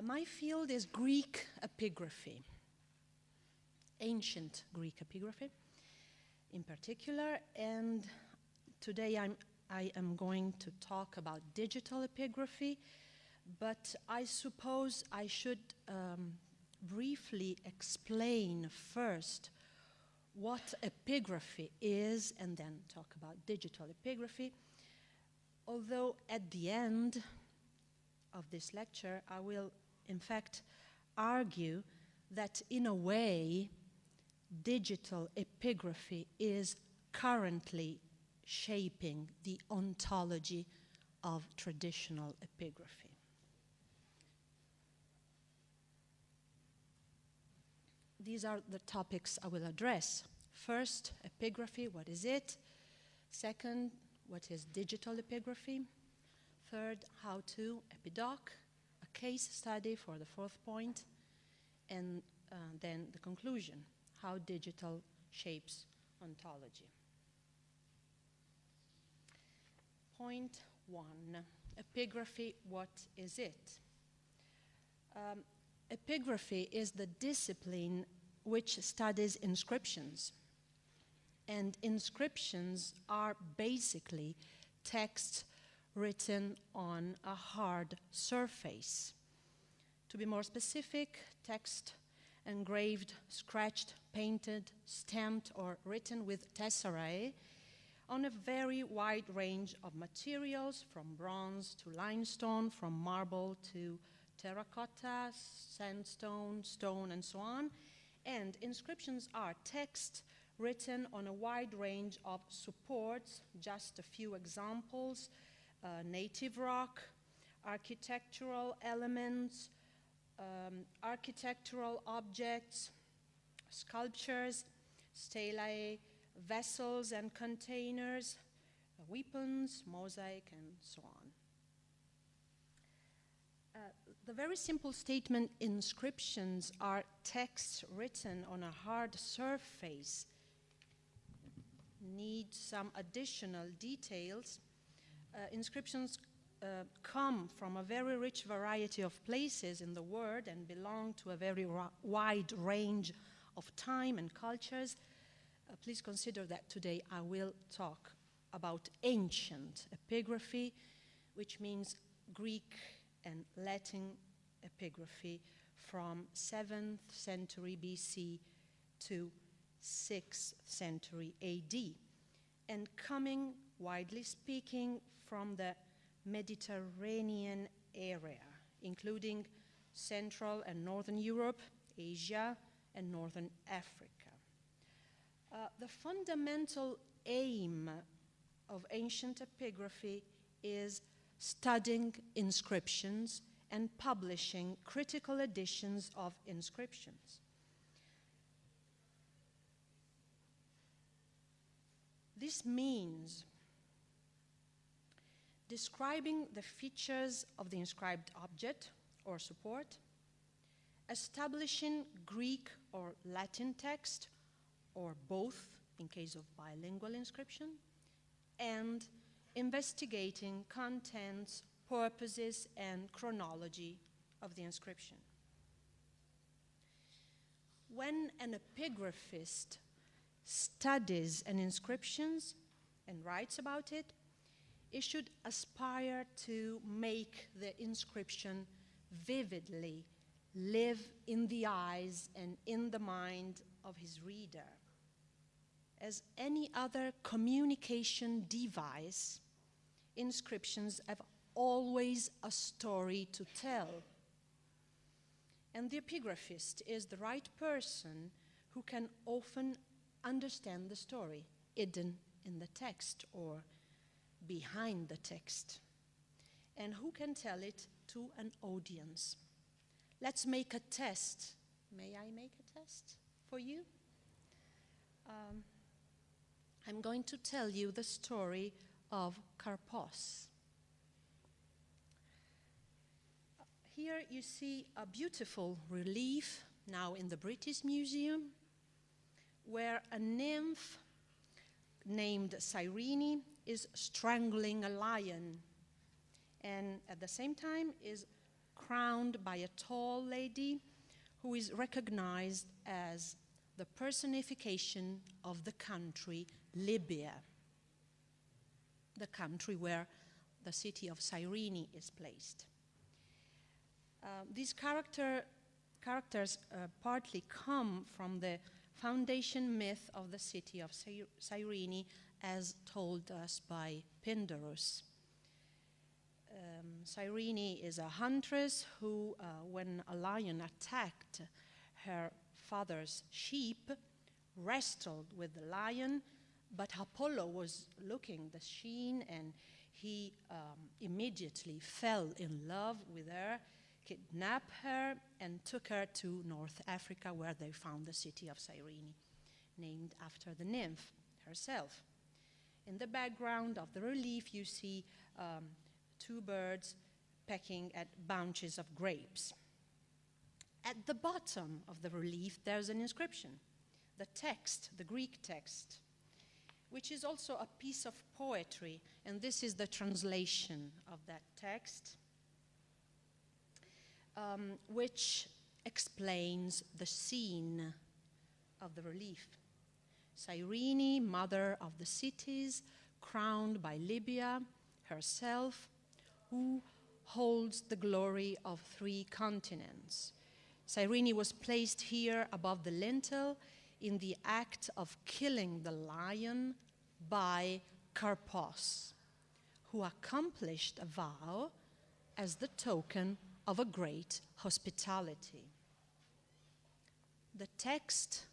My field is Greek epigraphy, ancient Greek epigraphy in particular, and today I am going to talk about digital epigraphy, but I suppose I should briefly explain first what epigraphy is and then talk about digital epigraphy, although at the end of this lecture I will in fact argue that in a way digital epigraphy is currently shaping the ontology of traditional epigraphy. These are the topics I will address. First, epigraphy, what is it? Second, what is digital epigraphy? Third, how to, Epidote, a case study for the fourth point, and then the conclusion, how digital shapes ontology. Point 1, epigraphy, what is it? Epigraphy is the discipline which studies inscriptions. And inscriptions are basically texts written on a hard surface. To be more specific, text engraved, scratched, painted, stamped, or written with tesserae on a very wide range of materials, from bronze to limestone, from marble to terracotta, sandstone, stone, and so on. And inscriptions are text written on a wide range of supports, just a few examples, native rock, architectural elements, architectural objects, sculptures, stelae, vessels and containers, weapons, mosaic, and so on. The very simple statement, inscriptions are texts written on a hard surface, need some additional details. Inscriptions come from a very rich variety of places in the world and belong to a very wide range of time and cultures. Please consider that today I will talk about ancient epigraphy, which means Greek and Latin epigraphy from 7th century BC to 6th century AD, and coming, widely speaking, from the Mediterranean area, including Central and Northern Europe, Asia, and Northern Africa. The fundamental aim of ancient epigraphy is studying inscriptions and publishing critical editions of inscriptions. This means describing the features of the inscribed object or support, establishing Greek or Latin text, or both in case of bilingual inscription, and investigating contents, purposes, and chronology of the inscription. When an epigraphist studies an inscription and writes about it, he should aspire to make the inscription vividly live in the eyes and in the mind of his reader. As any other communication device, inscriptions have always a story to tell. And the epigraphist is the right person who can often understand the story hidden in the text or behind the text, and who can tell it to an audience. Let's make a test. May I make a test for you? I'm going to tell you the story of Karpos. Here you see a beautiful relief now in the British Museum, where a nymph named Cyrene is strangling a lion, and at the same time is crowned by a tall lady who is recognized as the personification of the country Libya, the country where the city of Cyrene is placed. These characters partly come from the foundation myth of the city of Cyrene as told us by Pindarus. Cyrene is a huntress who, when a lion attacked her father's sheep, wrestled with the lion, but Apollo was looking the scene and he immediately fell in love with her, kidnapped her, and took her to North Africa, where they found the city of Cyrene, named after the nymph herself. In the background of the relief, you see two birds pecking at bunches of grapes. At the bottom of the relief, there's an inscription, the text, the Greek text, which is also a piece of poetry, and this is the translation of that text, which explains the scene of the relief. Cyrene, mother of the cities, crowned by Libya herself, who holds the glory of 3 continents. Cyrene was placed here above the lintel in the act of killing the lion by Carpos, who accomplished a vow as the token of a great hospitality. The text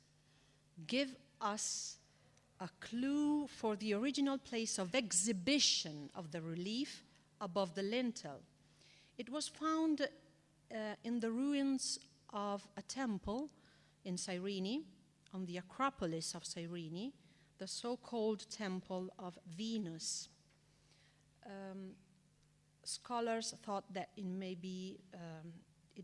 gives us a clue for the original place of exhibition of the relief above the lintel. It was found in the ruins of a temple in Cyrene, on the Acropolis of Cyrene, the so-called Temple of Venus. Scholars thought that it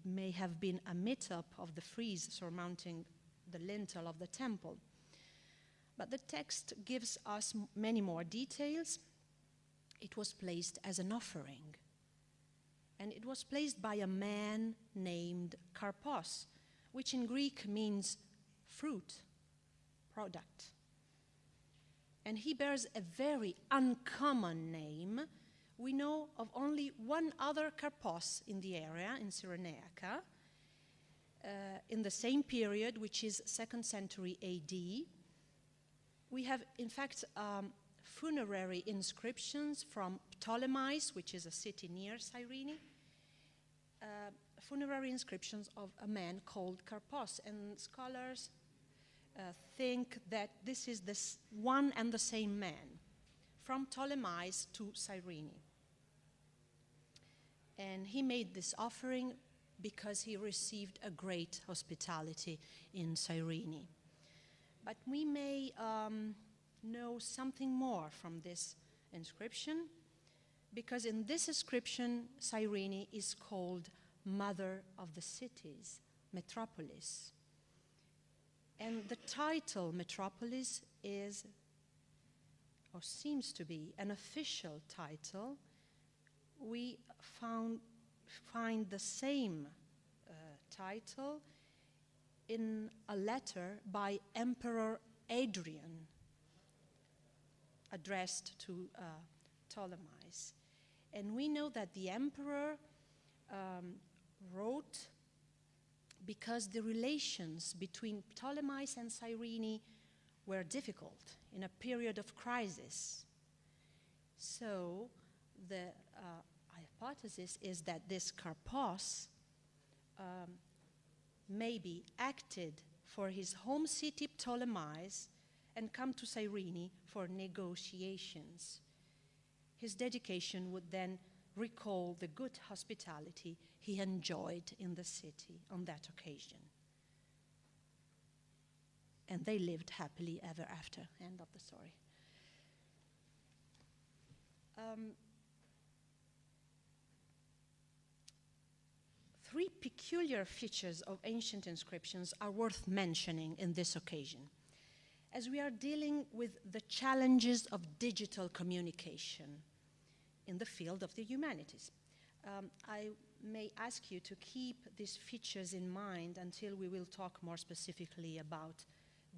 may have been a meetup of the frieze surmounting the lintel of the temple. But the text gives us many more details. It was placed as an offering, and it was placed by a man named Carpos, which in Greek means fruit, product. And he bears a very uncommon name. We know of only one other Carpos in the area, in Cyrenaica, in the same period, which is 2nd century AD. We have, in fact, funerary inscriptions from Ptolemais, which is a city near Cyrene, funerary inscriptions of a man called Carpos, and scholars think that this is this one and the same man, from Ptolemais to Cyrene. And he made this offering because he received a great hospitality in Cyrene. But we may know something more from this inscription, because in this inscription, Cyrene is called Mother of the Cities, Metropolis. And the title Metropolis is, or seems to be, an official title. We find the same title in a letter by Emperor Adrian, addressed to Ptolemais. And we know that the emperor wrote because the relations between Ptolemais and Cyrene were difficult in a period of crisis. So the hypothesis is that this Carpos maybe acted for his home city Ptolemais and come to Cyrene for negotiations. His dedication would then recall the good hospitality he enjoyed in the city on that occasion. And they lived happily ever after. End of the story. Three peculiar features of ancient inscriptions are worth mentioning in this occasion, as we are dealing with the challenges of digital communication in the field of the humanities. I may ask you to keep these features in mind until we will talk more specifically about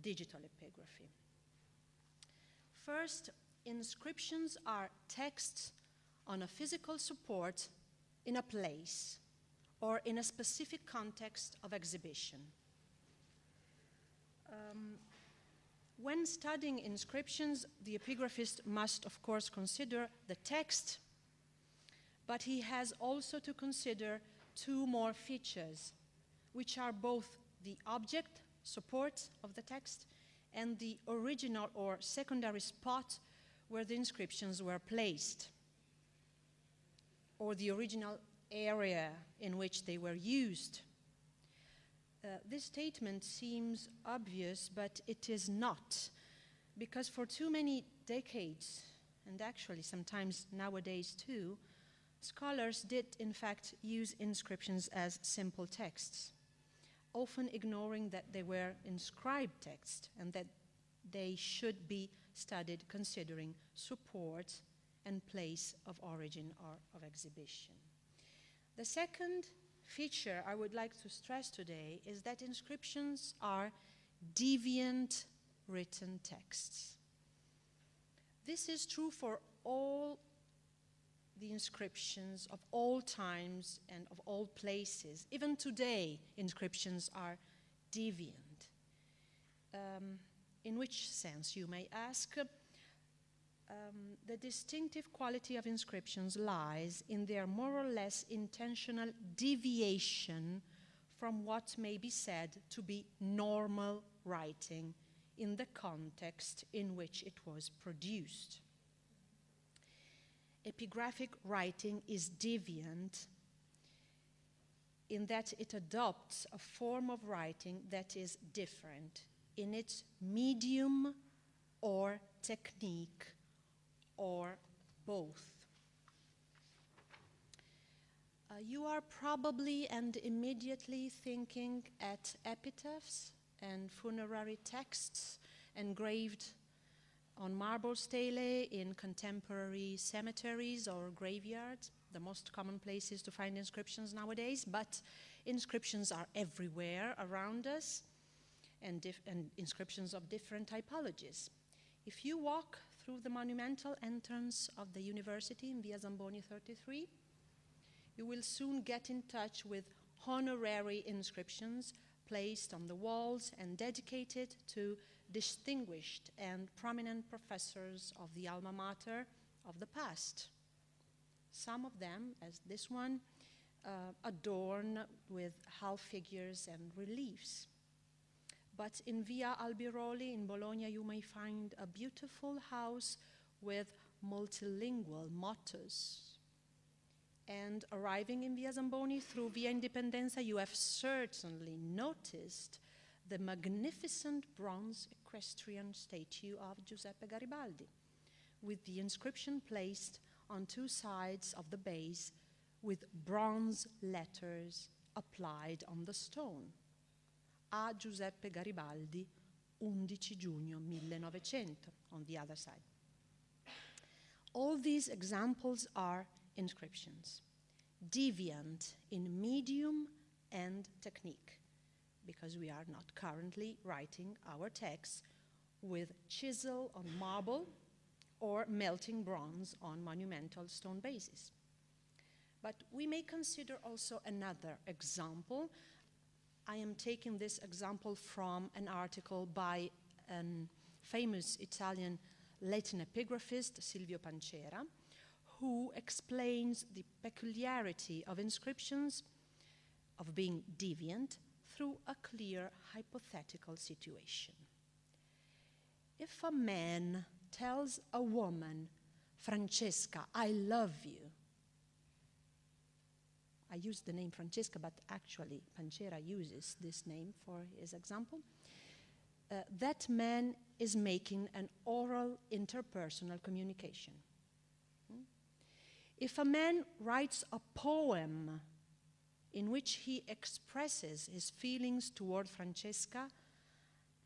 digital epigraphy. First, inscriptions are texts on a physical support in a place or in a specific context of exhibition. When studying inscriptions, the epigraphist must, of course, consider the text, but he has also to consider two more features, which are both the object, support of the text, and the original or secondary spot where the inscriptions were placed, or the original area in which they were used. This statement seems obvious, but it is not, because for too many decades, and actually sometimes nowadays too, scholars did in fact use inscriptions as simple texts, often ignoring that they were inscribed texts and that they should be studied considering support and place of origin or of exhibition. The second feature I would like to stress today is that inscriptions are deviant written texts. This is true for all the inscriptions of all times and of all places. Even today, inscriptions are deviant. In which sense, you may ask? The distinctive quality of inscriptions lies in their more or less intentional deviation from what may be said to be normal writing in the context in which it was produced. Epigraphic writing is deviant in that it adopts a form of writing that is different in its medium or technique, or both. You are probably and immediately thinking at epitaphs and funerary texts engraved on marble stelae in contemporary cemeteries or graveyards, the most common places to find inscriptions nowadays, but inscriptions are everywhere around us, and inscriptions of different typologies. If you walk through the monumental entrance of the University in Via Zamboni 33, you will soon get in touch with honorary inscriptions placed on the walls and dedicated to distinguished and prominent professors of the alma mater of the past. Some of them, as this one, adorn with half figures and reliefs. But in Via Albiroli in Bologna, you may find a beautiful house with multilingual mottos. And arriving in Via Zamboni through Via Indipendenza, you have certainly noticed the magnificent bronze equestrian statue of Giuseppe Garibaldi, with the inscription placed on two sides of the base with bronze letters applied on the stone. A Giuseppe Garibaldi, 11 giugno 1900, on the other side. All these examples are inscriptions, deviant in medium and technique, because we are not currently writing our texts with chisel on marble or melting bronze on monumental stone bases. But we may consider also another example. I am taking this example from an article by a famous Italian Latin epigraphist, Silvio Pancera, who explains the peculiarity of inscriptions of being deviant through a clear hypothetical situation. If a man tells a woman, Francesca, I love you. I use the name Francesca, but actually Pancera uses this name for his example. That man is making an oral interpersonal communication. If a man writes a poem in which he expresses his feelings toward Francesca,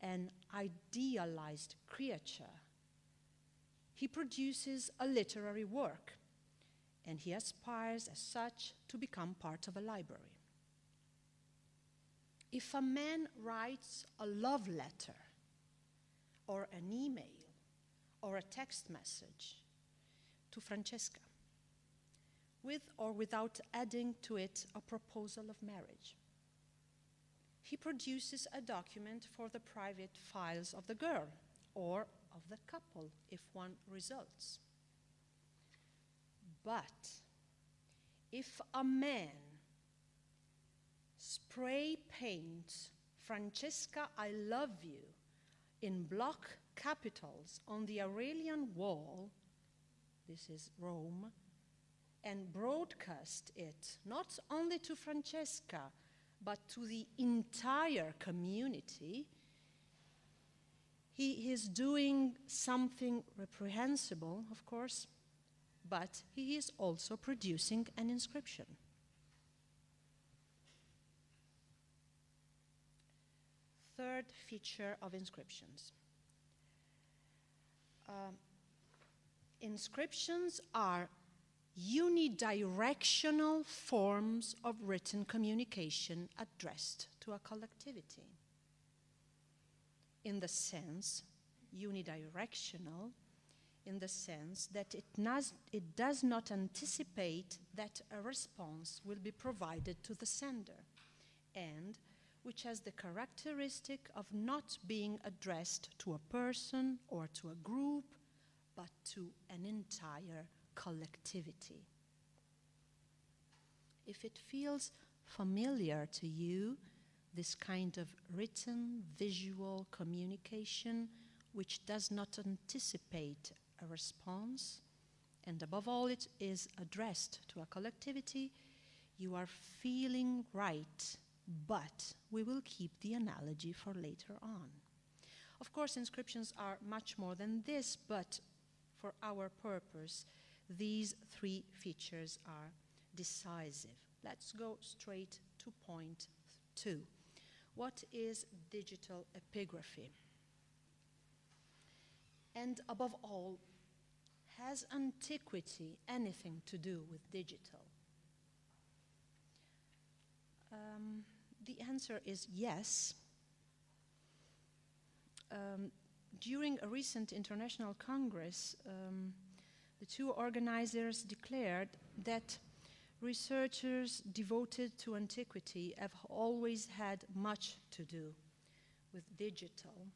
an idealized creature, he produces a literary work, and he aspires as such to become part of a library. If a man writes a love letter, or an email, or a text message to Francesca, with or without adding to it a proposal of marriage, he produces a document for the private files of the girl, or of the couple, if one results. But if a man spray paints "Francesca, I love you" in block capitals on the Aurelian wall, this is Rome, and broadcast it not only to Francesca, but to the entire community, he is doing something reprehensible, of course, but he is also producing an inscription. Third feature of inscriptions. Inscriptions are unidirectional forms of written communication addressed to a collectivity. In the sense, unidirectional, in the sense that it does not anticipate that a response will be provided to the sender, and which has the characteristic of not being addressed to a person or to a group, but to an entire collectivity. If it feels familiar to you, this kind of written, visual communication which does not anticipate a response, and above all it is addressed to a collectivity, you are feeling right, but we will keep the analogy for later on. Of course, inscriptions are much more than this, but for our purpose, these three features are decisive. Let's go straight to point 2. What is digital epigraphy? And above all, has antiquity anything to do with digital? The answer is yes. During a recent international congress, the two organizers declared that researchers devoted to antiquity have always had much to do with digital.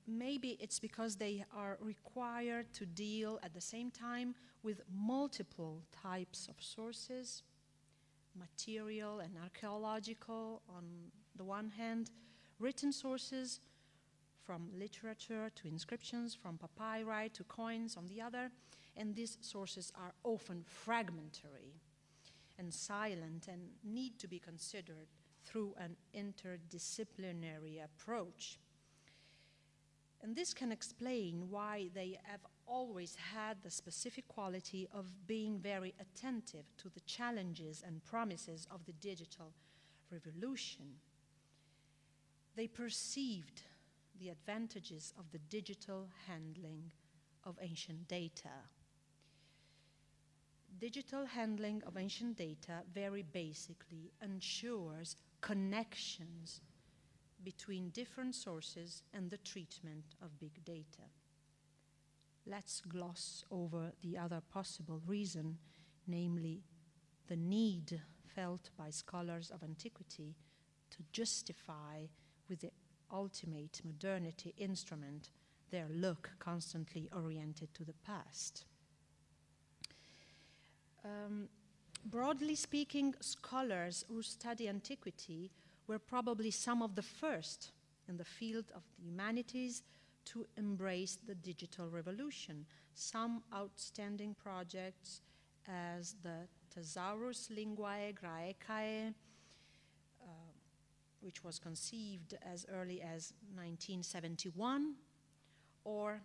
Maybe it's because they are required to deal at the same time with multiple types of sources, material and archaeological on the one hand, written sources from literature to inscriptions, from papyri to coins on the other, and these sources are often fragmentary and silent and need to be considered through an interdisciplinary approach. And this can explain why they have always had the specific quality of being very attentive to the challenges and promises of the digital revolution. They perceived the advantages of the digital handling of ancient data. Digital handling of ancient data very basically ensures connections between different sources and the treatment of big data. Let's gloss over the other possible reason, namely the need felt by scholars of antiquity to justify with the ultimate modernity instrument their look constantly oriented to the past. Broadly speaking, scholars who study antiquity were probably some of the first in the field of the humanities to embrace the digital revolution. Some outstanding projects as the Thesaurus Linguae Graecae, which was conceived as early as 1971, or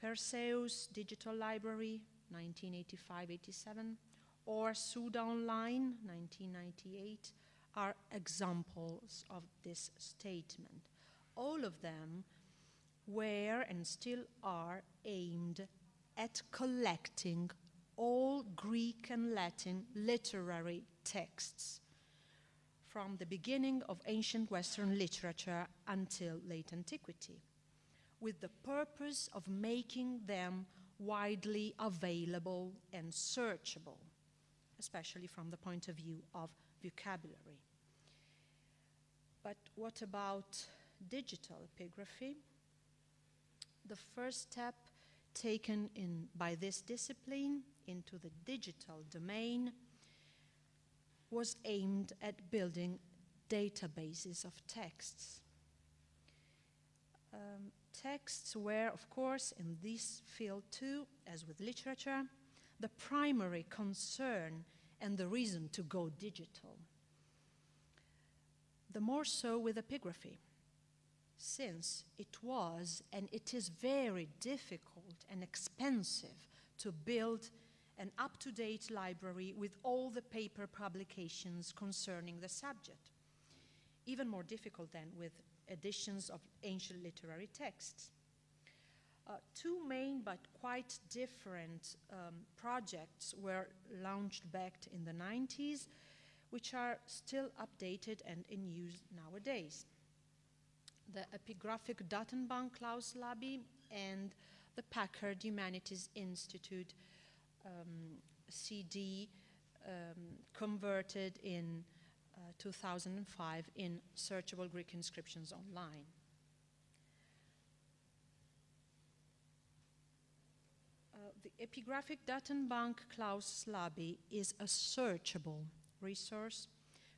Perseus Digital Library, 1985-87, or Suda Online, 1998, are examples of this statement. All of them were and still are aimed at collecting all Greek and Latin literary texts from the beginning of ancient Western literature until late antiquity, with the purpose of making them widely available and searchable, especially from the point of view of vocabulary. But what about digital epigraphy? The first step taken by this discipline into the digital domain was aimed at building databases of texts. Texts were, of course, in this field too, as with literature, the primary concern and the reason to go digital. The more so with epigraphy, since it was and it is very difficult and expensive to build an up-to-date library with all the paper publications concerning the subject. Even more difficult than with editions of ancient literary texts. Two main but quite different projects were launched back in the 90s, which are still updated and in use nowadays. The Epigraphic Datenbank Klaus Labi and the Packard Humanities Institute CD converted in 2005 in searchable Greek inscriptions online. The Epigraphic Datenbank Klaus Labi is a searchable resource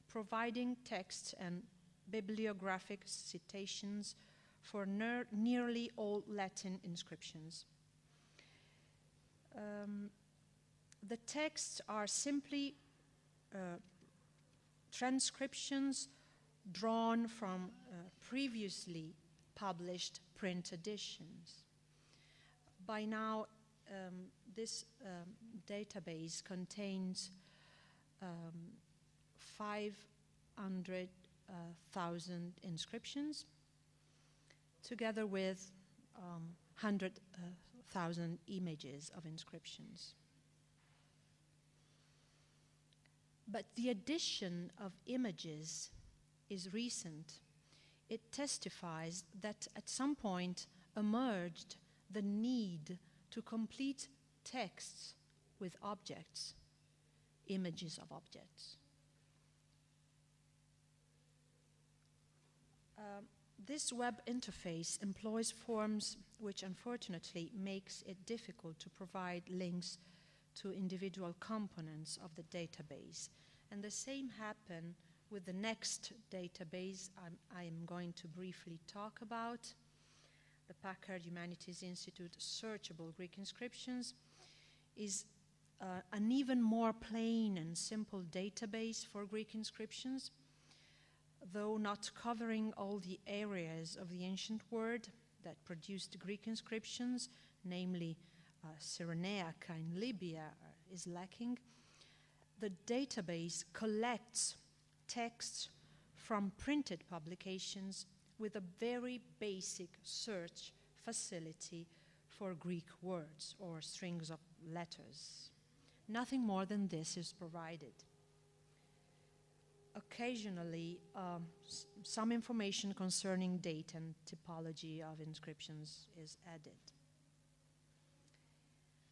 providing text and bibliographic citations for nearly all Latin inscriptions. The texts are simply transcriptions drawn from previously published print editions. By now, this database contains 500,000 inscriptions, together with 100,000 images of inscriptions. But the addition of images is recent. It testifies that at some point emerged the need to complete texts with objects, images of objects. This web interface employs forms which unfortunately makes it difficult to provide links to individual components of the database. And the same happened with the next database I am going to briefly talk about, the Packard Humanities Institute Searchable Greek Inscriptions, is an even more plain and simple database for Greek inscriptions, though not covering all the areas of the ancient world that produced Greek inscriptions, namely Cyrenaica in Libya is lacking. The database collects texts from printed publications with a very basic search facility for Greek words or strings of letters. Nothing more than this is provided. Occasionally, some information concerning date and typology of inscriptions is added.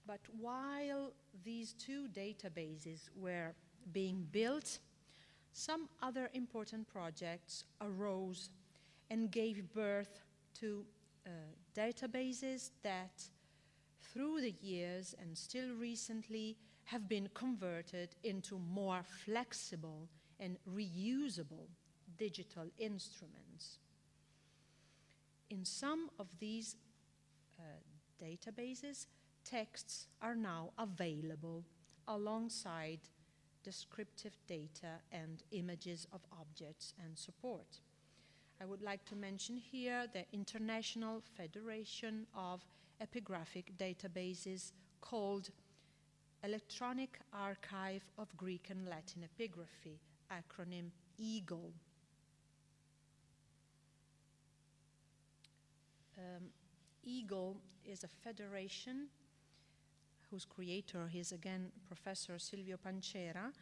But while these two databases were being built, some other important projects arose and gave birth to databases that, through the years and still recently, have been converted into more flexible and reusable digital instruments. In some of these databases, texts are now available alongside descriptive data and images of objects and support. I would like to mention here the International Federation of Epigraphic Databases, called Electronic Archive of Greek and Latin Epigraphy, acronym EAGLE. EAGLE is a federation whose creator is again Professor Silvio Pancera.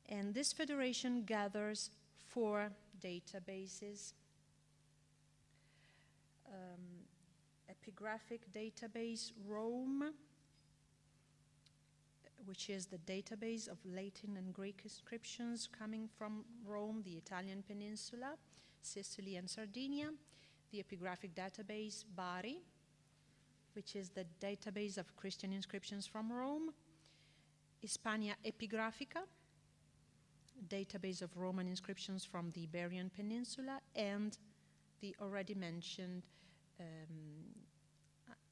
And this federation gathers 4 databases. Epigraphic database Rome, which is the database of Latin and Greek inscriptions coming from Rome, the Italian peninsula, Sicily and Sardinia. The epigraphic database Bari, which is the database of Christian inscriptions from Rome. Hispania Epigraphica, database of Roman inscriptions from the Iberian Peninsula, and the already mentioned,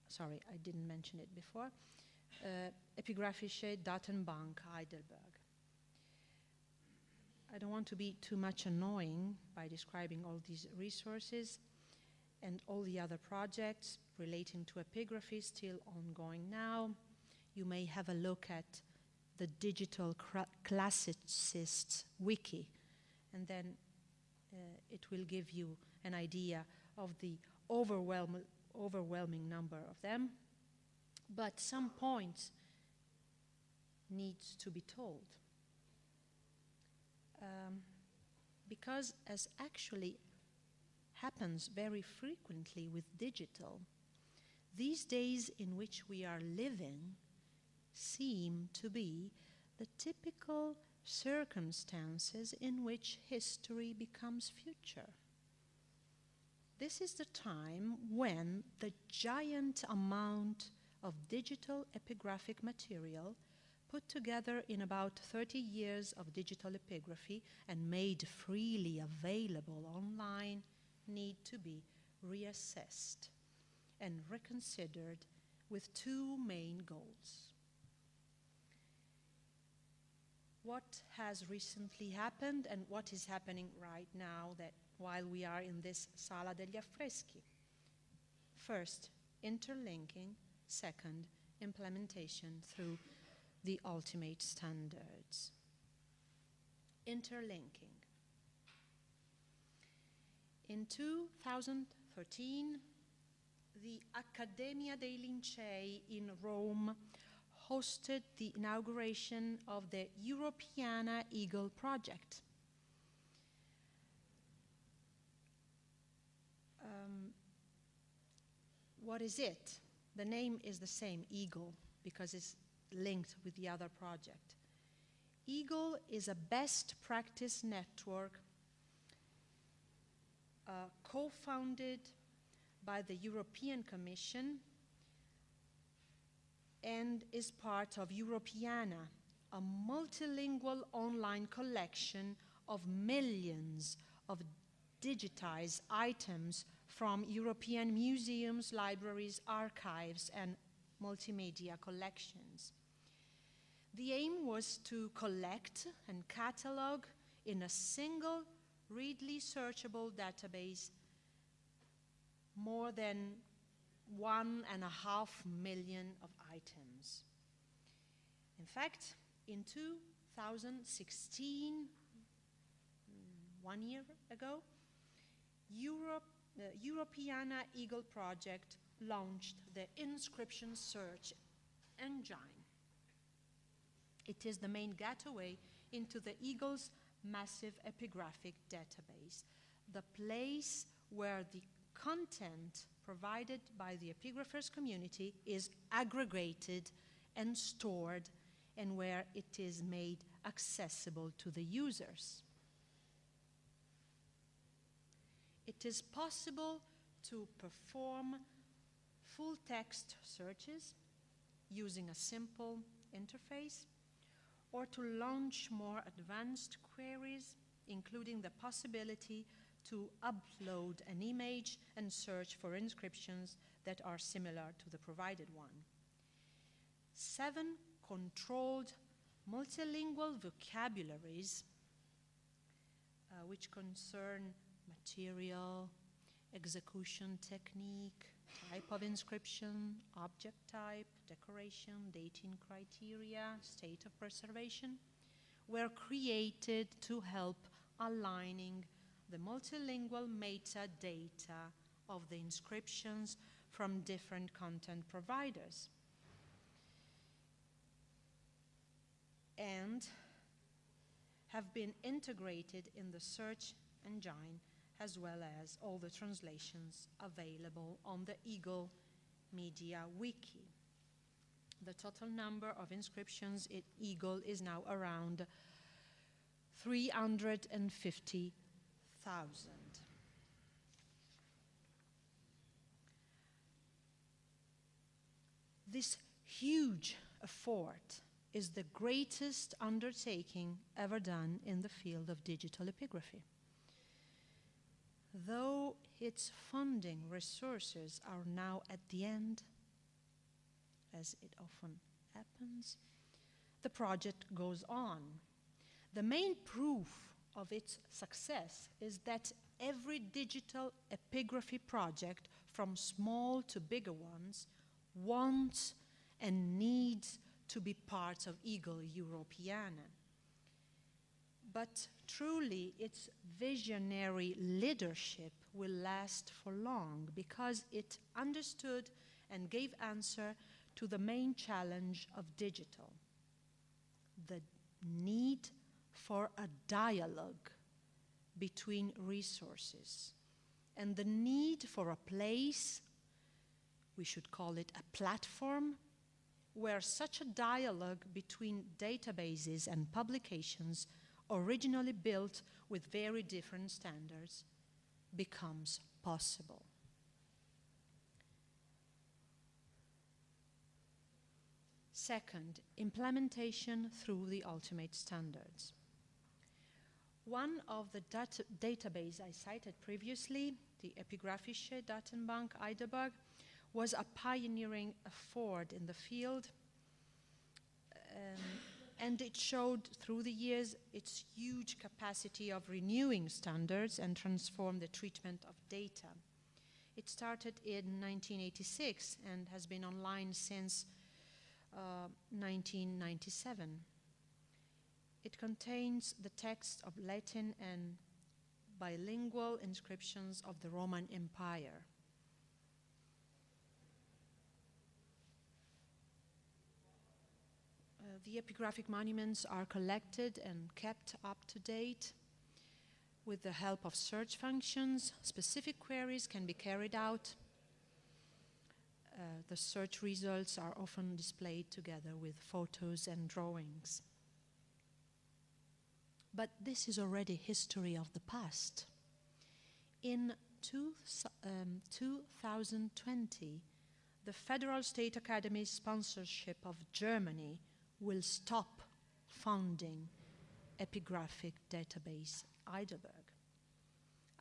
sorry, I didn't mention it before, Epigraphische Datenbank Heidelberg. I don't want to be too much annoying by describing all these resources and all the other projects relating to epigraphy still ongoing now. You may have a look at the Digital Classicists Wiki, and then it will give you an idea of the overwhelming number of them. But some points needs to be told. Because as actually happens very frequently with digital, these days in which we are living seem to be the typical circumstances in which history becomes future. This is the time when the giant amount of digital epigraphic material put together in about 30 years of digital epigraphy and made freely available online need to be reassessed and reconsidered with 2 main goals. What has recently happened and what is happening right now that while we are in this Sala degli Affreschi? First, interlinking. Second, implementation through the ultimate standards. Interlinking. In 2013, the Accademia dei Lincei in Rome hosted the inauguration of the Europeana Eagle project. What is it? The name is the same, Eagle, because it's linked with the other project. Eagle is a best practice network co-founded by the European Commission and is part of Europeana, a multilingual online collection of millions of digitized items from European museums, libraries, archives, and multimedia collections. The aim was to collect and catalog in a single readily searchable database more than 1.5 million of items. In fact, in 2016, 1 year ago, the Europeana Eagle project launched the inscription search engine. It is the main gateway into the Eagle's massive epigraphic database, the place where the content provided by the epigraphers community is aggregated and stored, and where it is made accessible to the users. It is possible to perform full text searches using a simple interface, or to launch more advanced queries, including the possibility to upload an image and search for inscriptions that are similar to the provided one. 7 controlled multilingual vocabularies which concern material, execution technique, type of inscription, object type, decoration, dating criteria, state of preservation, were created to help aligning the multilingual metadata of the inscriptions from different content providers. and have been integrated in the search engine, as well as all the translations available on the Eagle Media Wiki. The total number of inscriptions in Eagle is now around 350,000. This huge effort is the greatest undertaking ever done in the field of digital epigraphy. Though its funding resources are now at the end, as it often happens, the project goes on. The main proof of its success is that every digital epigraphy project, from small to bigger ones, wants and needs to be part of Eagle Europeana. But truly, its visionary leadership will last for long because it understood and gave answer to the main challenge of digital, the need for a dialogue between resources and the need for a place, we should call it a platform, where such a dialogue between databases and publications originally built with very different standards becomes possible. Second, implementation through the ultimate standards. One of the database I cited previously, the Epigraphische Datenbank Heidelberg, was a pioneering effort in the field, and it showed through the years its huge capacity of renewing standards and transform the treatment of data. It started in 1986 and has been online since 1997. It contains the text of Latin and bilingual inscriptions of the Roman Empire. The epigraphic monuments are collected and kept up to date. With the help of search functions, specific queries can be carried out. The search results are often displayed together with photos and drawings. But this is already history of the past. In 2020, the Federal State Academy's sponsorship of Germany will stop funding Epigraphic Database Heidelberg.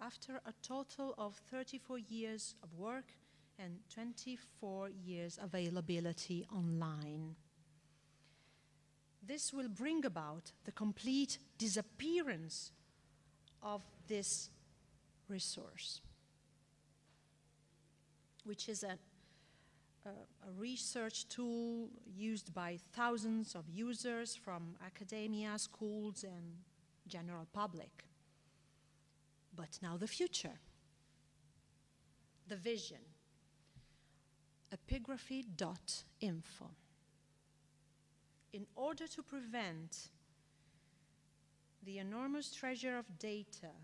After a total of 34 years of work and 24 years availability online. This will bring about the complete disappearance of this resource, which is a research tool used by thousands of users from academia, schools, and general public. But now the future, the vision, epigraphy.info. In order to prevent the enormous treasure of data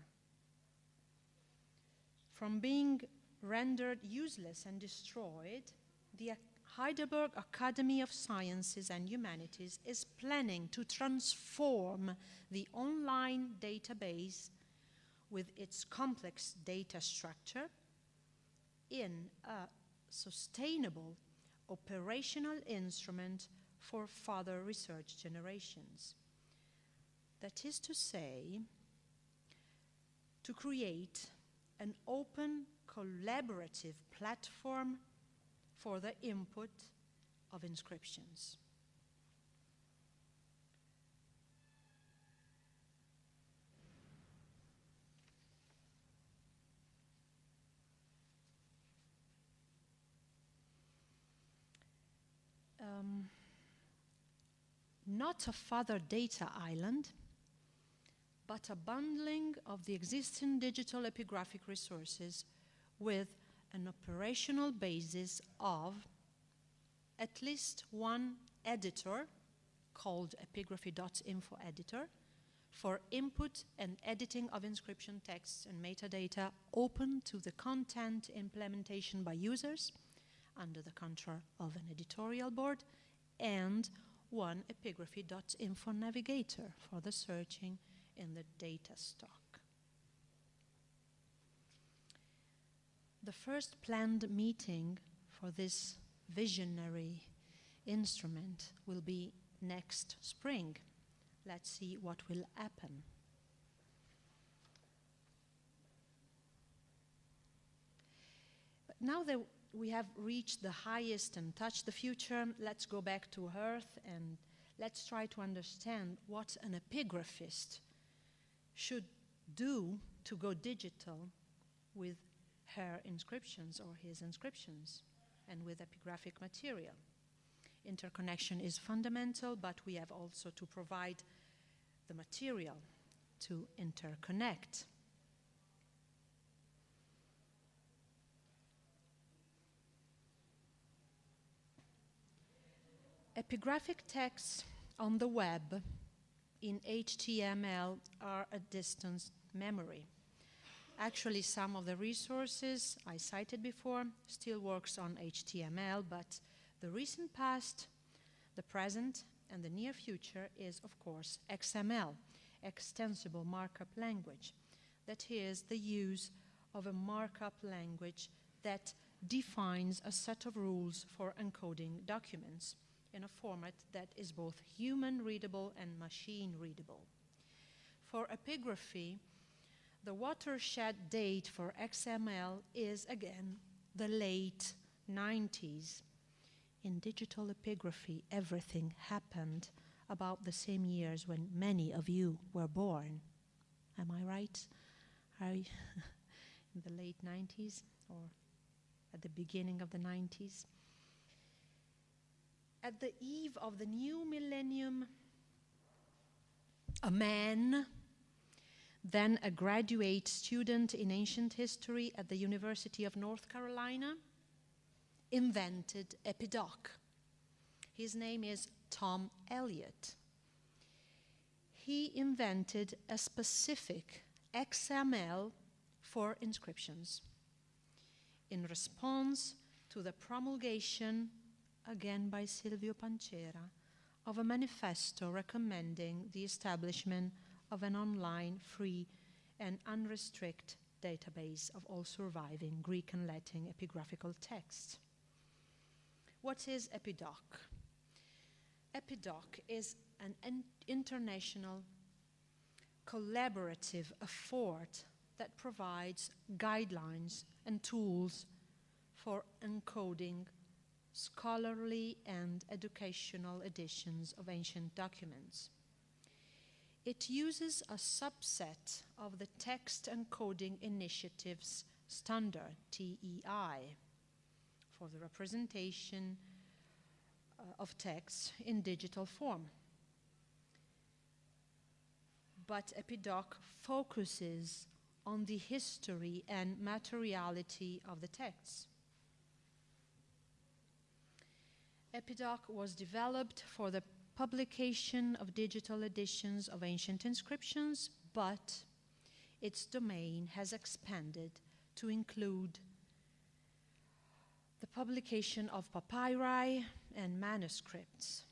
from being rendered useless and destroyed, the Heidelberg Academy of Sciences and Humanities is planning to transform the online database with its complex data structure in a sustainable operational instrument for further research generations. That is to say, to create an open, collaborative platform for the input of inscriptions. Not a further data island, but a bundling of the existing digital epigraphic resources with an operational basis of at least one editor called epigraphy.info editor for input and editing of inscription texts and metadata open to the content implementation by users under the control of an editorial board, and one epigraphy.info navigator for the searching in the data stock. The first planned meeting for this visionary instrument will be next spring. Let's see what will happen. But now that we have reached the highest and touched the future, let's go back to Earth and let's try to understand what an epigraphist should do to go digital with her inscriptions or his inscriptions and with epigraphic material. Interconnection is fundamental, but we have also to provide the material to interconnect. Epigraphic texts on the web in HTML are a distant memory. Actually, some of the resources I cited before still works on HTML, but the recent past, the present, and the near future is, of course, XML, Extensible Markup Language. That is the use of a markup language that defines a set of rules for encoding documents in a format that is both human readable and machine readable. For epigraphy, the watershed date for XML is again the late 90s. In digital epigraphy, everything happened about the same years when many of you were born. Am I right? Are you in the late 90s or at the beginning of the 90s? At the eve of the new millennium, a man, then a graduate student in ancient history at the University of North Carolina, invented Epidote. His name is Tom Elliott. He invented a specific XML for inscriptions in response to the promulgation, again by Silvio Pancera, of a manifesto recommending the establishment of an online, free, and unrestricted database of all surviving Greek and Latin epigraphical texts. What is Epidote? Epidote is an international collaborative effort that provides guidelines and tools for encoding scholarly and educational editions of ancient documents. It uses a subset of the Text Encoding Initiative's standard, TEI, for the representation of texts in digital form. But Epidote focuses on the history and materiality of the texts. Epidote was developed for the publication of digital editions of ancient inscriptions, but its domain has expanded to include the publication of papyri and manuscripts,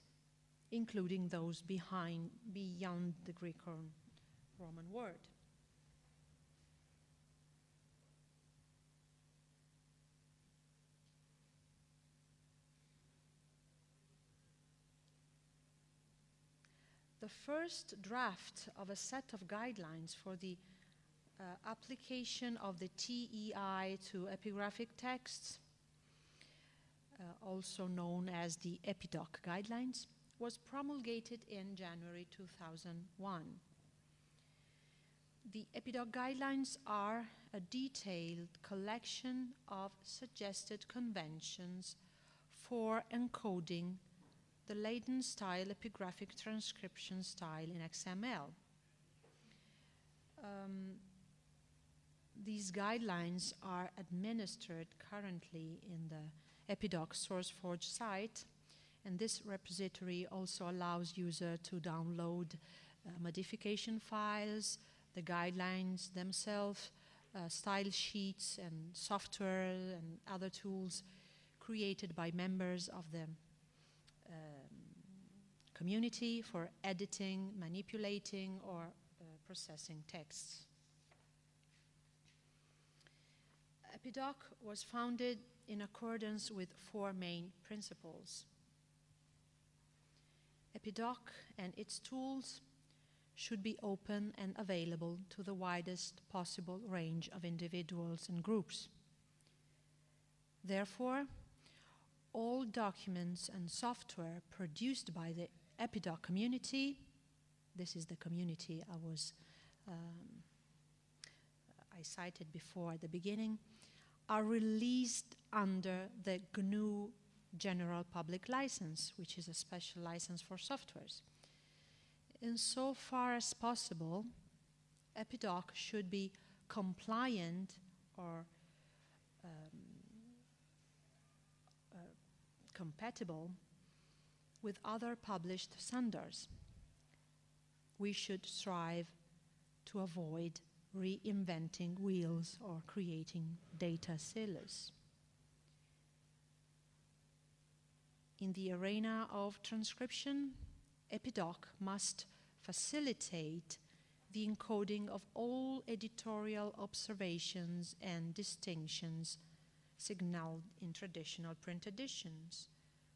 including those beyond the Greek or Roman word. The first draft of a set of guidelines for the application of the TEI to epigraphic texts, also known as the Epidote Guidelines, was promulgated in January 2001. The Epidote Guidelines are a detailed collection of suggested conventions for encoding the Leiden-style epigraphic transcription style in XML. These guidelines are administered currently in the Epidote SourceForge site, And this repository also allows user to download modification files, the guidelines themselves, style sheets and software and other tools created by members of the community for editing, manipulating, or processing texts. Epidote was founded in accordance with 4 main principles. Epidote and its tools should be open and available to the widest possible range of individuals and groups. Therefore, all documents and software produced by the Epidote community, this is the community I cited before at the beginning, are released under the GNU General Public License, which is a special license for softwares. Insofar as possible, Epidote should be compliant or compatible with other published standards. We should strive to avoid reinventing wheels or creating data silos. In the arena of transcription, Epidote must facilitate the encoding of all editorial observations and distinctions signaled in traditional print editions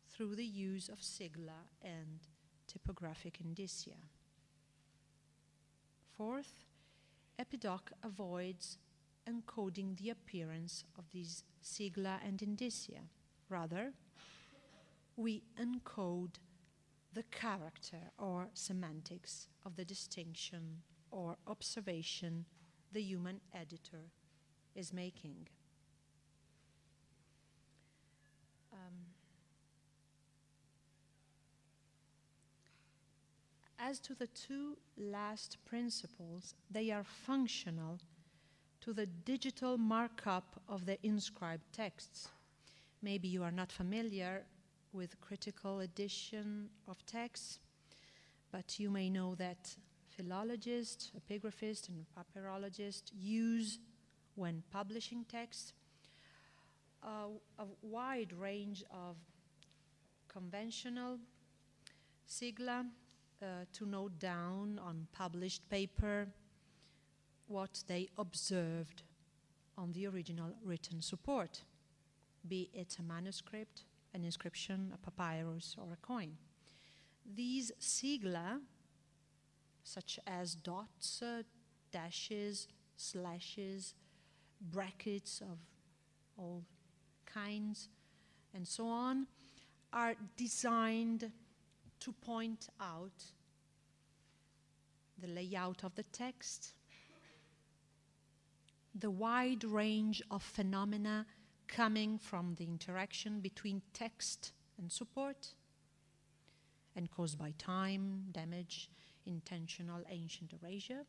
through the use of sigla and typographic indicia. Fourth, Epidote avoids encoding the appearance of these sigla and indicia. Rather, we encode the character or semantics of the distinction or observation the human editor is making. As to the 2 last principles, they are functional to the digital markup of the inscribed texts. Maybe you are not familiar with critical edition of texts, but you may know that philologists, epigraphists, and papyrologists use, when publishing texts, a wide range of conventional sigla to note down on published paper what they observed on the original written support, be it a manuscript, an inscription, a papyrus, or a coin. These sigla, such as dots, dashes, slashes, brackets of all kinds, and so on, are designed to point out the layout of the text, the wide range of phenomena coming from the interaction between text and support, and caused by time, damage, intentional ancient erasure,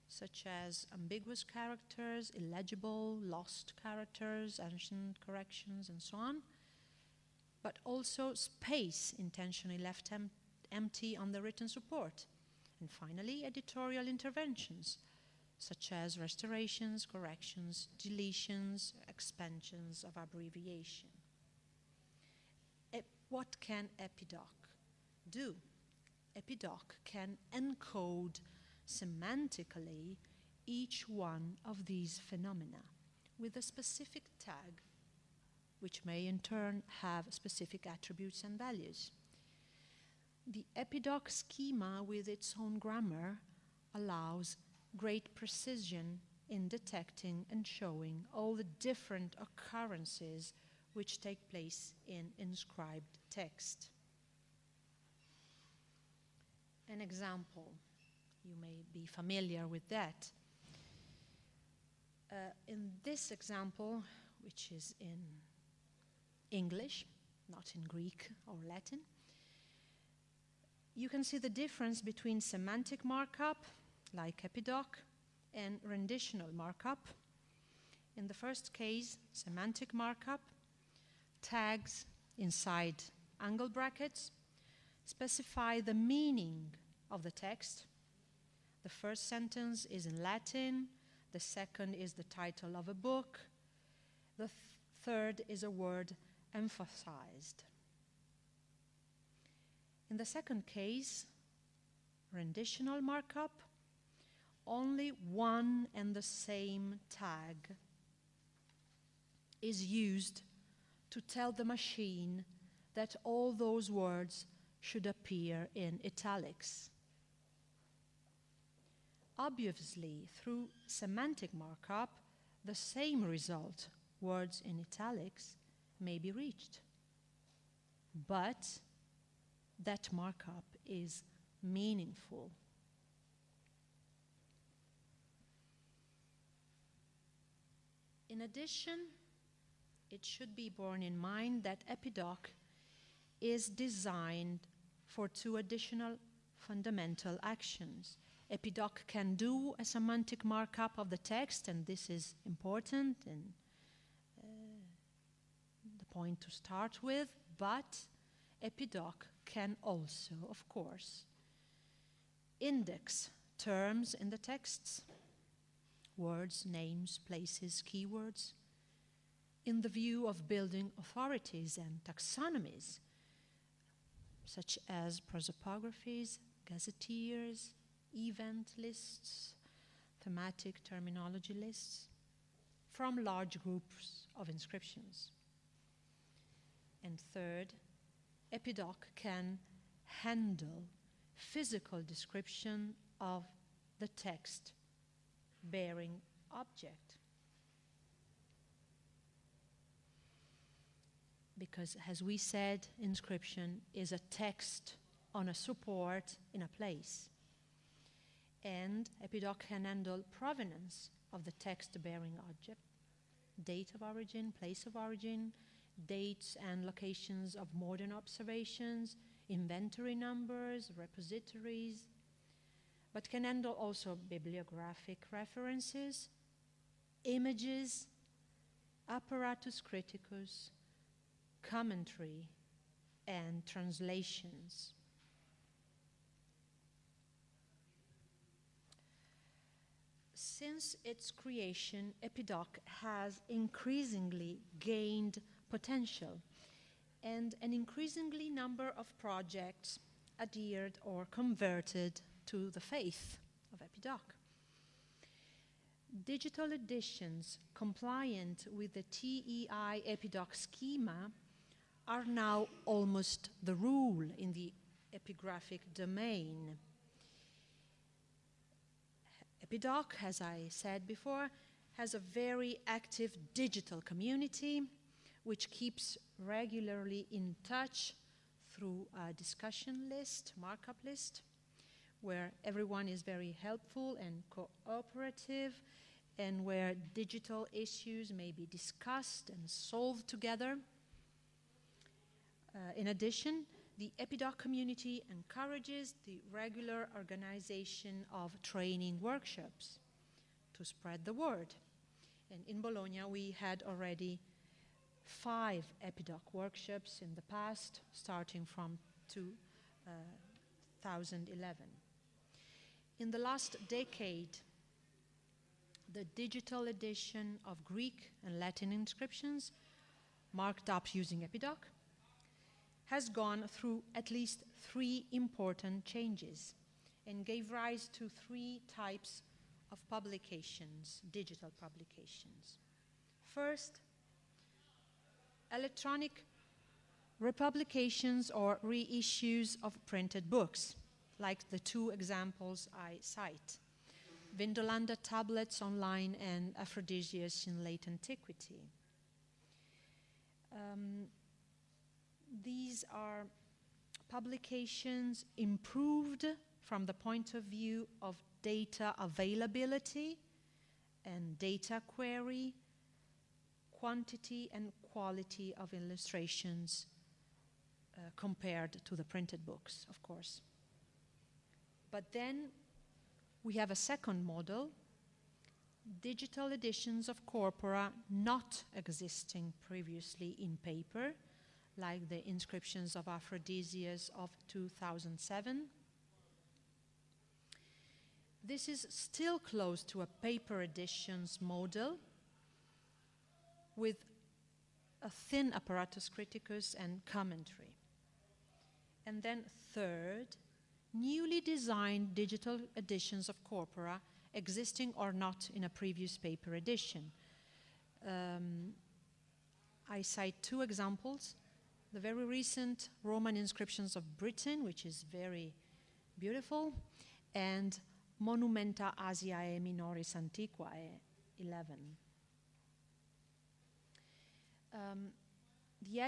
such as ambiguous characters, illegible, lost characters, ancient corrections, and so on, but also space intentionally left empty on the written support. And finally, editorial interventions, such as restorations, corrections, deletions, expansions of abbreviation. What can Epidote do? Epidote can encode semantically each one of these phenomena with a specific tag, which may in turn have specific attributes and values. The Epidote schema with its own grammar allows great precision in detecting and showing all the different occurrences which take place in inscribed text. An example, you may be familiar with that. In this example, which is in English, not in Greek or Latin, you can see the difference between semantic markup, like Epidote, and renditional markup. In the first case, semantic markup, tags inside angle brackets specify the meaning of the text. The first sentence is in Latin, the second is the title of a book, the third is a word emphasized. In the second case, renditional markup, only one and the same tag is used to tell the machine that all those words should appear in italics. Obviously, through semantic markup, the same result, words in italics, may be reached. But that markup is meaningful. In addition, it should be borne in mind that Epidote is designed for two additional fundamental actions. Epidote can do a semantic markup of the text, and this is important and the point to start with, but Epidote can also, of course, index terms in the texts, words, names, places, keywords, in the view of building authorities and taxonomies, such as prosopographies, gazetteers, event lists, thematic terminology lists, from large groups of inscriptions. And third, Epidote can handle physical description of the text bearing object. Because, as we said, inscription is a text on a support in a place. And Epidote can handle provenance of the text bearing object, date of origin, place of origin, dates and locations of modern observations, inventory numbers, repositories, but can handle also bibliographic references, images, apparatus criticus, commentary, and translations. Since its creation, Epidote has increasingly gained potential, and an increasingly number of projects adhered or converted to the faith of Epidote. Digital editions compliant with the TEI Epidote schema are now almost the rule in the epigraphic domain. Epidote, as I said before, has a very active digital community which keeps regularly in touch through a discussion list, markup list, where everyone is very helpful and cooperative, and where digital issues may be discussed and solved together. In addition, the Epidote community encourages the regular organization of training workshops to spread the word. And in Bologna, we had already 5 Epidote workshops in the past, starting from 2011. In the last decade, the digital edition of Greek and Latin inscriptions, marked up using Epidote, has gone through at least 3 important changes and gave rise to 3 types of publications, digital publications. First, electronic republications or reissues of printed books, like the 2 examples I cite, Vindolanda tablets online and Aphrodisias in late antiquity. These are publications improved from the point of view of data availability and data query, quantity and quality of illustrations compared to the printed books, of course. But then we have a second model, digital editions of corpora not existing previously in paper, like the Inscriptions of Aphrodisias of 2007. This is still close to a paper editions model with a thin apparatus criticus and commentary. And then third, newly designed digital editions of corpora, existing or not in a previous paper edition. I cite two examples. The very recent Roman Inscriptions of Britain, which is very beautiful, and Monumenta Asiae Minoris Antiquae 11. The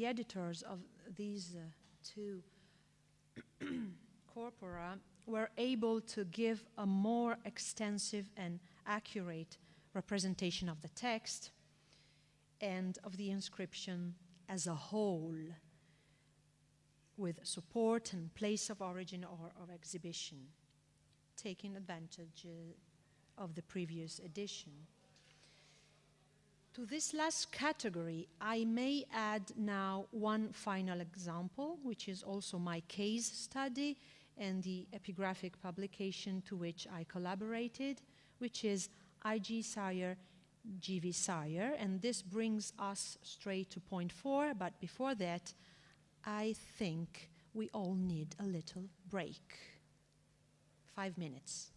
editors of these two corpora were able to give a more extensive and accurate representation of the text and of the inscription as a whole, with support and place of origin or of exhibition, taking advantage of the previous edition. To this last category, I may add now one final example, which is also my case study and the epigraphic publication to which I collaborated, which is I.G. Sire, G.V. Sire, and this brings us straight to point 4, but before that, I think we all need a little break. 5 minutes.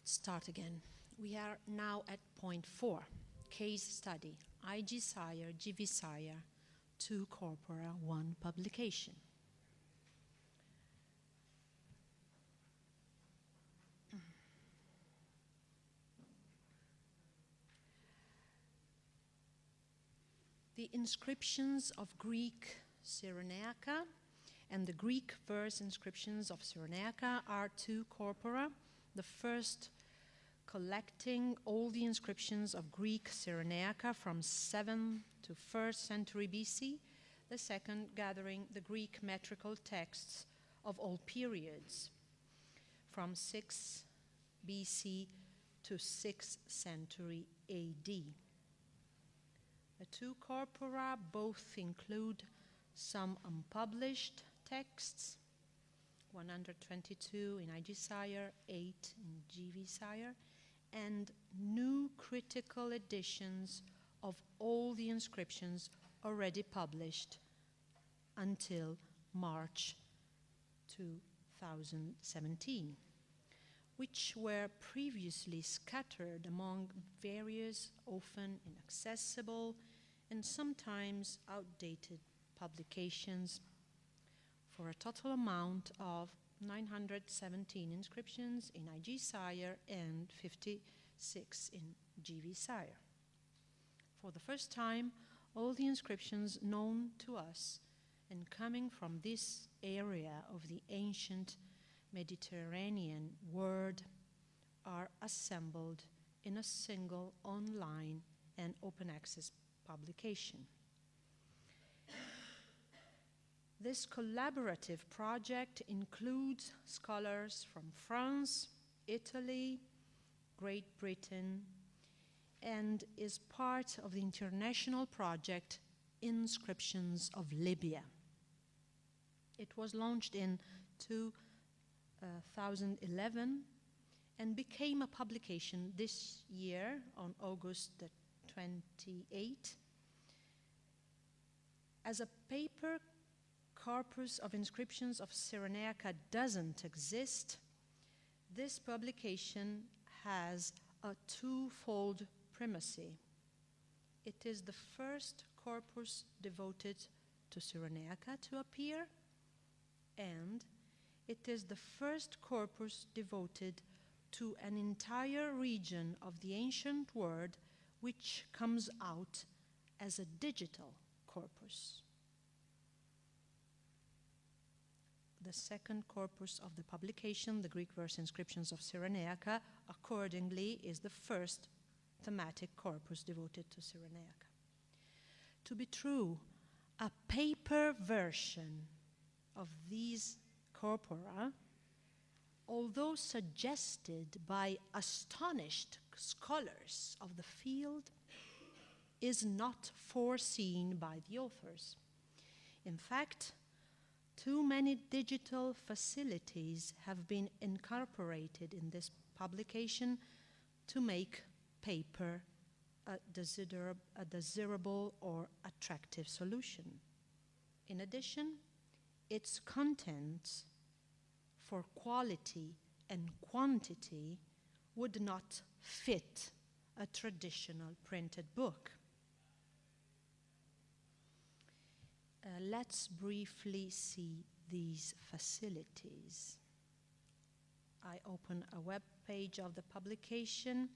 Let's start again. We are now at point 4, case study, IG Sire, GV Sire, 2 corpora, 1 publication. The inscriptions of Greek Cyrenaica and the Greek verse inscriptions of Cyrenaica are 2 corpora. The first collecting all the inscriptions of Greek Cyrenaica from 7th to 1st century BC, the second gathering the Greek metrical texts of all periods from 6 BC to 6th century AD. The 2 corpora both include some unpublished texts, 122 in IG Sire, 8 in GV Sire, and new critical editions of all the inscriptions already published until March 2017, which were previously scattered among various, often inaccessible and sometimes outdated publications, for a total amount of 917 inscriptions in IG Sire and 56 in GV Sire. For the first time, all the inscriptions known to us and coming from this area of the ancient Mediterranean world are assembled in a single online and open access publication. This collaborative project includes scholars from France, Italy, Great Britain, and is part of the international project Inscriptions of Libya. It was launched in 2011 and became a publication this year on August the 28th. As a paper corpus of inscriptions of Cyrenaica doesn't exist, this publication has a 2-fold primacy. It is the first corpus devoted to Cyrenaica to appear, and it is the first corpus devoted to an entire region of the ancient world which comes out as a digital corpus. The second corpus of the publication, the Greek verse inscriptions of Cyrenaica, accordingly is the first thematic corpus devoted to Cyrenaica. To be true, a paper version of these corpora, although suggested by astonished scholars of the field, is not foreseen by the authors. In fact, too many digital facilities have been incorporated in this publication to make paper a desirable or attractive solution. In addition, its contents for quality and quantity would not fit a traditional printed book. Let's briefly see these facilities. I open a web page of the publication,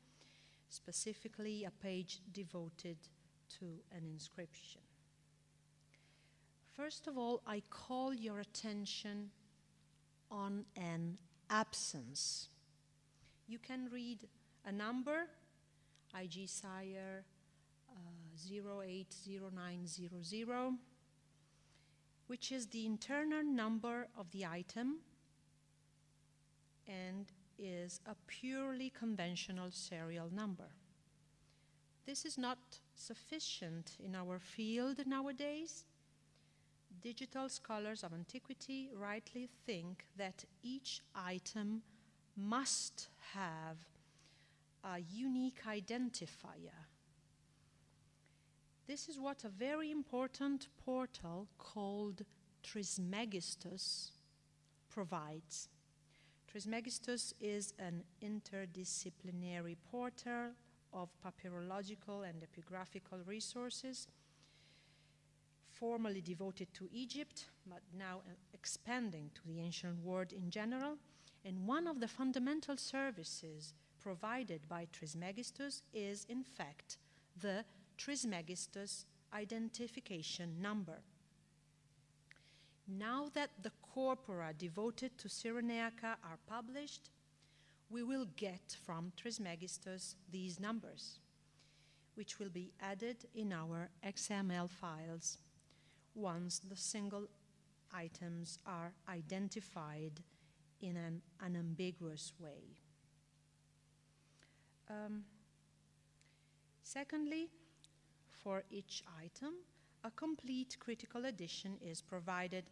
specifically a page devoted to an inscription. First of all, I call your attention on an absence. You can read a number, IG Sire 080900, which is the internal number of the item and is a purely conventional serial number. This is not sufficient in our field nowadays. Digital scholars of antiquity rightly think that each item must have a unique identifier. This is what a very important portal called Trismegistus provides. Trismegistus is an interdisciplinary portal of papyrological and epigraphical resources, formerly devoted to Egypt, but now expanding to the ancient world in general. And one of the fundamental services provided by Trismegistus is, in fact, the Trismegistus identification number. Now that the corpora devoted to Cyrenaica are published, we will get from Trismegistus these numbers, which will be added in our XML files once the single items are identified in an unambiguous way. Secondly, for each item, a complete critical edition is provided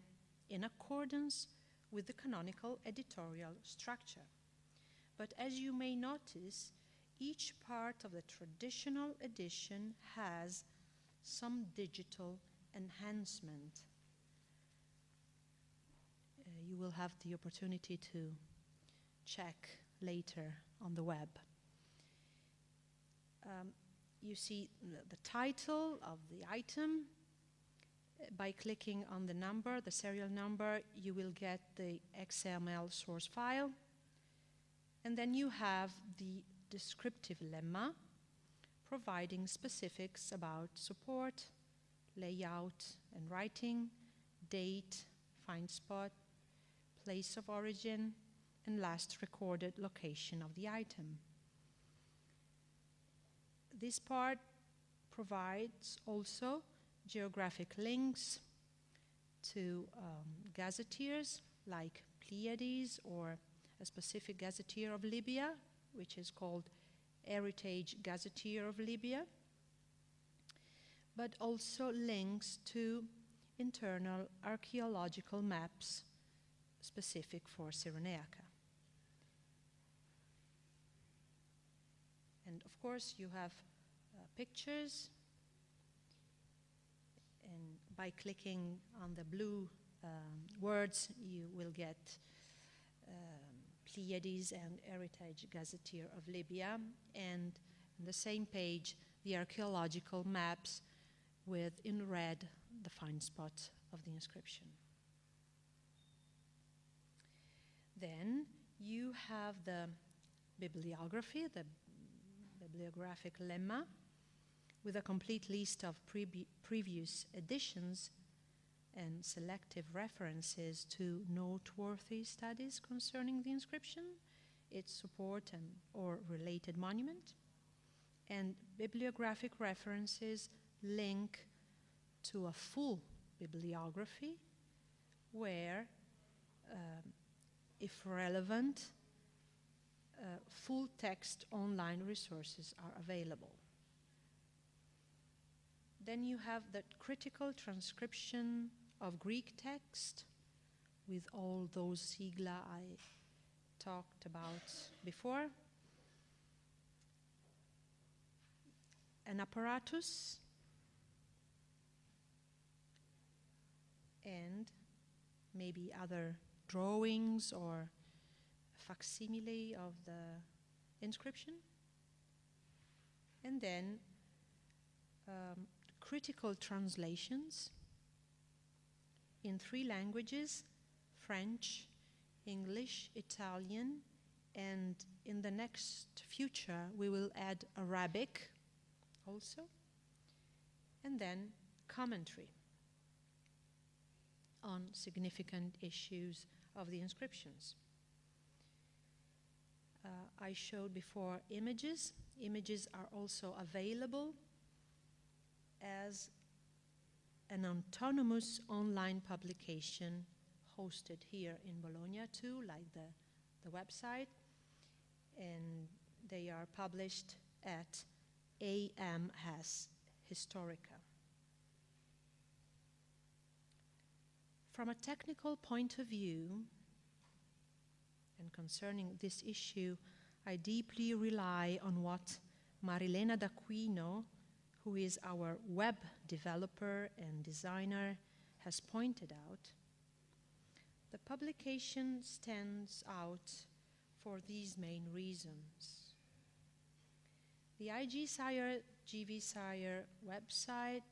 in accordance with the canonical editorial structure. But as you may notice, each part of the traditional edition has some digital enhancement. You will have the opportunity to check later on the web. You see the title of the item. By clicking on the number, the serial number, you will get the XML source file. And then you have the descriptive lemma, providing specifics about support, layout and writing, date, find spot, place of origin, and last recorded location of the item. This part provides also geographic links to gazetteers like Pleiades or a specific gazetteer of Libya, which is called Heritage Gazetteer of Libya, but also links to internal archaeological maps specific for Cyrenaica. And of course you have pictures, and by clicking on the blue words you will get Pleiades and Heritage Gazetteer of Libya, and on the same page the archaeological maps with in red the find spot of the inscription. Then you have the bibliography, the bibliographic lemma, with a complete list of previous editions and selective references to noteworthy studies concerning the inscription, its support and or related monument, and bibliographic references link to a full bibliography where, if relevant, full text online resources are available. Then you have the critical transcription of Greek text with all those sigla I talked about before. An apparatus and maybe other drawings or facsimile of the inscription. And then critical translations in 3 languages: French, English, Italian, and in the next future we will add Arabic also, and then commentary on significant issues of the inscriptions. I showed before images. Images are also available as an autonomous online publication hosted here in Bologna too, like the website, and they are published at AMS Historica. From a technical point of view, and concerning this issue, I deeply rely on what Marilena D'Aquino, who is our web developer and designer, has pointed out. The publication stands out for these main reasons. The IG-Sire GV-Sire website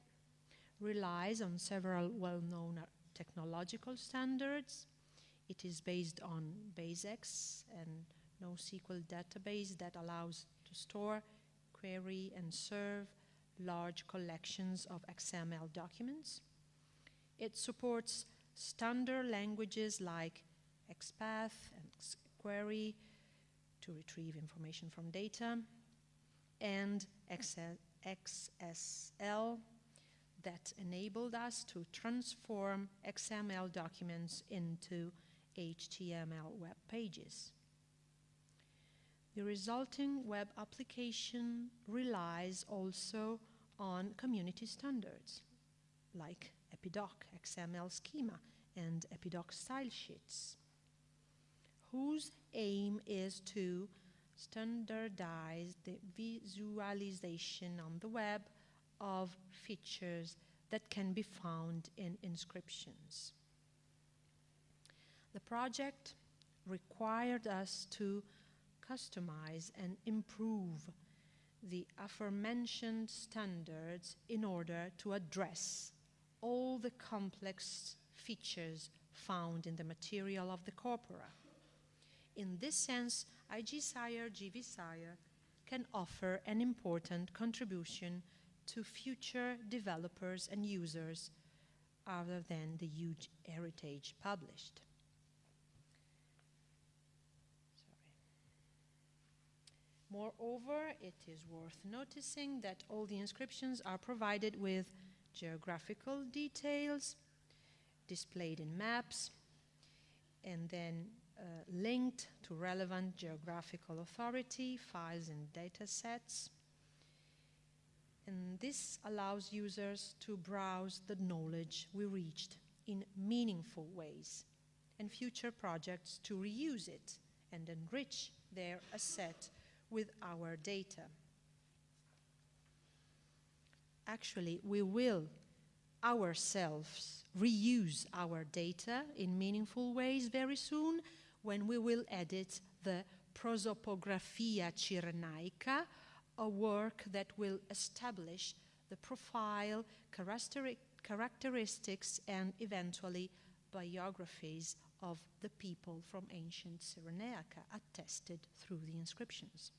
relies on several well-known technological standards. It is based on BaseX and NoSQL database that allows to store, query, and serve large collections of XML documents. It supports standard languages like XPath and XQuery to retrieve information from data, and XSL that enabled us to transform XML documents into HTML web pages. The resulting web application relies also on community standards like Epidote XML schema and Epidote style sheets, whose aim is to standardize the visualization on the web of features that can be found in inscriptions. The project required us to customize and improve the aforementioned standards in order to address all the complex features found in the material of the corpora. In this sense, IG-Sire GV-Sire can offer an important contribution to future developers and users other than the huge heritage published. Moreover, it is worth noticing that all the inscriptions are provided with geographical details displayed in maps and then linked to relevant geographical authority files and data sets. And this allows users to browse the knowledge we reached in meaningful ways, and future projects to reuse it and enrich their asset with our data. Actually, we will ourselves reuse our data in meaningful ways very soon when we will edit the Prosopographia Cyrenaica, a work that will establish the profile, characteristics, and eventually biographies of the people from ancient Cyrenaica attested through the inscriptions.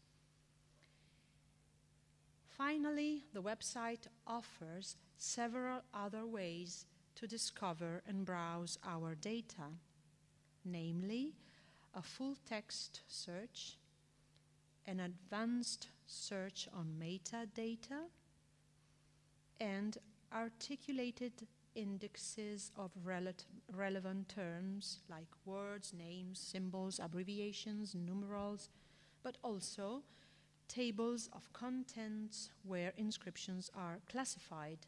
Finally, the website offers several other ways to discover and browse our data, namely a full-text search, an advanced search on metadata, and articulated indexes of relevant terms like words, names, symbols, abbreviations, numerals, but also tables of contents where inscriptions are classified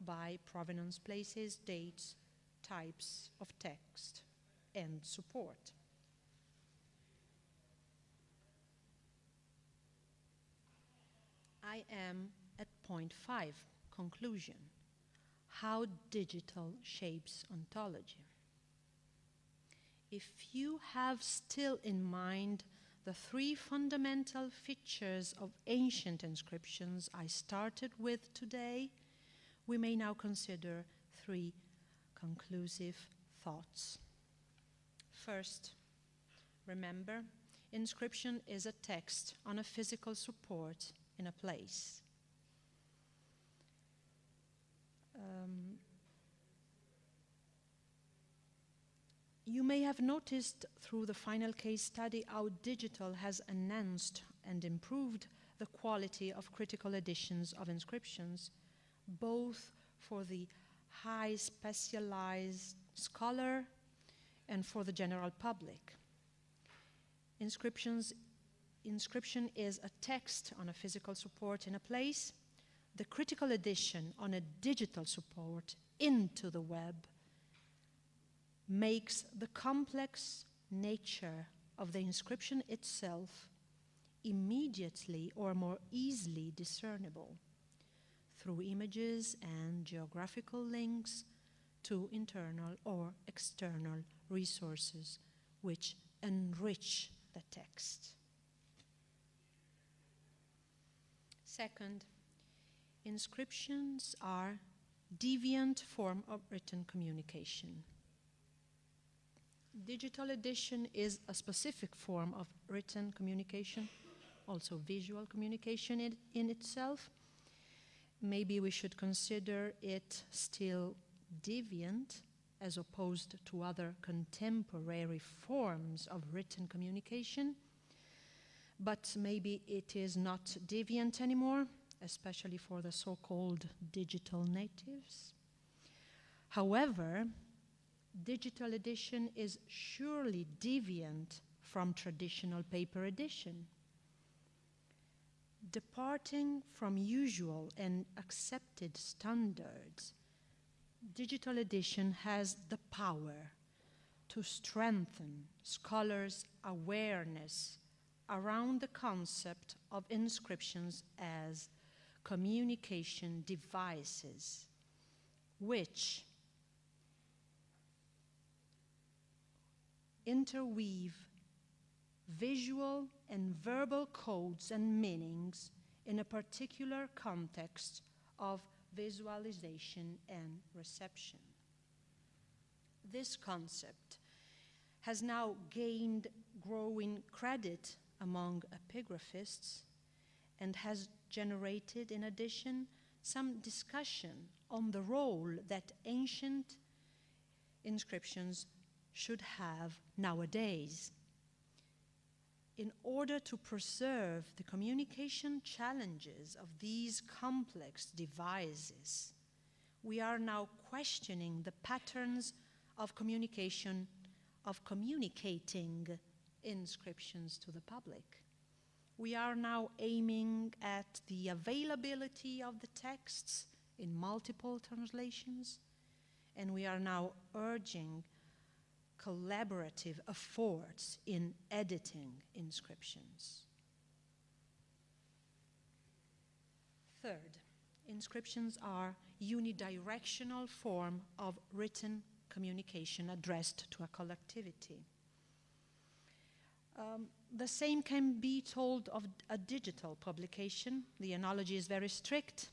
by provenance, places, dates, types of text, and support. I am at point 5, conclusion. How digital shapes ontology. If you have still in mind the 3 fundamental features of ancient inscriptions I started with today, we may now consider 3 conclusive thoughts. First, remember, inscription is a text on a physical support in a place. You may have noticed through the final case study how digital has enhanced and improved the quality of critical editions of inscriptions, both for the high specialized scholar and for the general public. Inscription is a text on a physical support in a place. The critical edition on a digital support into the web makes the complex nature of the inscription itself immediately or more easily discernible through images and geographical links to internal or external resources which enrich the text. Second, inscriptions are deviant form of written communication. Digital edition is a specific form of written communication, also visual communication in itself. Maybe we should consider it still deviant as opposed to other contemporary forms of written communication. But maybe it is not deviant anymore, especially for the so-called digital natives. However, digital edition is surely deviant from traditional paper edition. Departing from usual and accepted standards, digital edition has the power to strengthen scholars' awareness around the concept of inscriptions as communication devices, which interweave visual and verbal codes and meanings in a particular context of visualization and reception. This concept has now gained growing credit among epigraphists and has generated, in addition, some discussion on the role that ancient inscriptions should have nowadays. In order to preserve the communication challenges of these complex devices, we are now questioning the patterns of communication, of communicating inscriptions to the public. We are now aiming at the availability of the texts in multiple translations, and we are now urging collaborative efforts in editing inscriptions. Third, inscriptions are unidirectional form of written communication addressed to a collectivity. The same can be told of a digital publication. The analogy is very strict.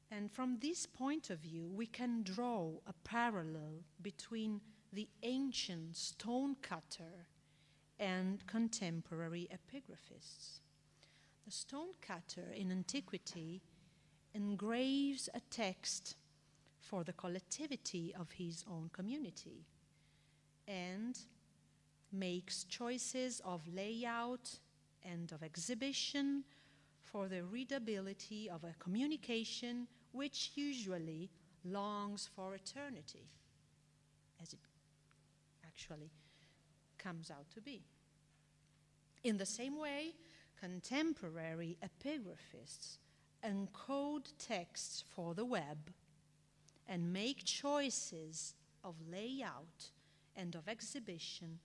And from this point of view, we can draw a parallel between the ancient stonecutter and contemporary epigraphists. The stonecutter in antiquity engraves a text for the collectivity of his own community and makes choices of layout and of exhibition for the readability of a communication which usually longs for eternity, as it actually comes out to be. In the same way, contemporary epigraphists encode texts for the web and make choices of layout and of exhibition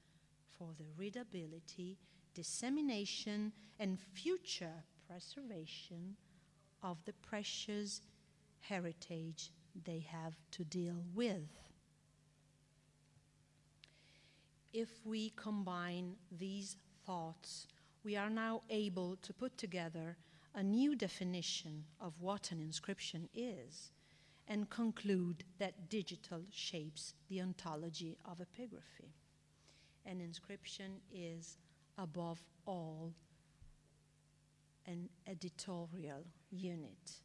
for the readability, dissemination, and future preservation of the precious heritage they have to deal with. If we combine these thoughts, we are now able to put together a new definition of what an inscription is and conclude that digital shapes the ontology of epigraphy. An inscription is, above all, an editorial unit,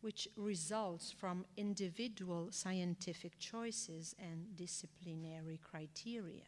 which results from individual scientific choices and disciplinary criteria.